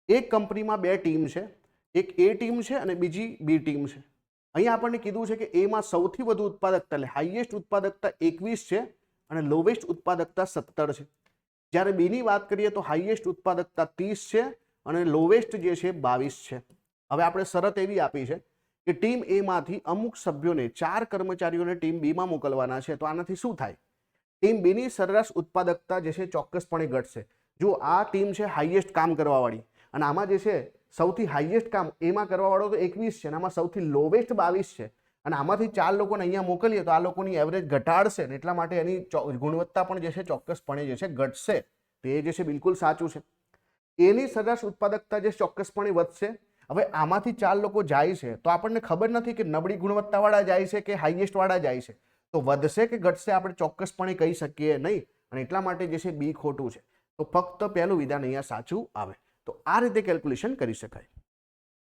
એક કંપનીમાં બે ટીમ છે, એક એ ટીમ છે અને બીજી બી ટીમ છે. અહીંયા આપણને કીધું છે કે એમાં સૌથી વધુ ઉત્પાદકતા એટલે હાઈએસ્ટ ઉત્પાદકતા 21 છે અને લોવેસ્ટ ઉત્પાદકતા 17 છે. જ્યારે બીની વાત કરીએ તો હાઈએસ્ટ ઉત્પાદકતા 30 છે અને લોવેસ્ટ જે છે 22 છે. હવે આપણે શરત એવી આપી છે કે ટીમ એ માંથી અમુક સભ્યોને 4 કર્મચારીઓને ટીમ બી માં મોકલવાના છે. તો આનાથી શું થાય? ટીમ બી ની સરેરાશ ઉત્પાદકતા જે છે ચોક્કસપણે ઘટશે. જો આ ટીમ છે હાઈએસ્ટ કામ કરવાવાળી અને આમાં જે છે સૌથી હાઈએસ્ટ કામ એમાં કરવાવાળો તો 21 છે અને આમાં સૌથી લોવેસ્ટ 22 છે અને આમાંથી 4 લોકોને અહીંયા મોકલીએ તો આ લોકોની એવરેજ ઘટાડશે ને એટલા માટે એની ગુણવત્તા પણ જે છે ચોક્કસપણે જે છે ઘટશે. તો એ જે છે બિલકુલ સાચું છે. એની સરેરાશ ઉત્પાદકતા જે ચોક્કસપણે વધશે. હવે આમાંથી 4 લોકો જાય છે તો આપણને ખબર નથી કે નબળી ગુણવત્તાવાળા જાય છે કે હાઈએસ્ટ વાળા જાય છે. તો વધશે કે ઘટશે આપણે ચોક્કસપણે કહી શકીએ નહીં અને એટલા માટે જે છે બી ખોટું છે. તો ફક્ત પહેલું વિધાન અહીંયા સાચું આવે. તો આ રીતે કેલ્ક્યુલેશન કરી શકાય.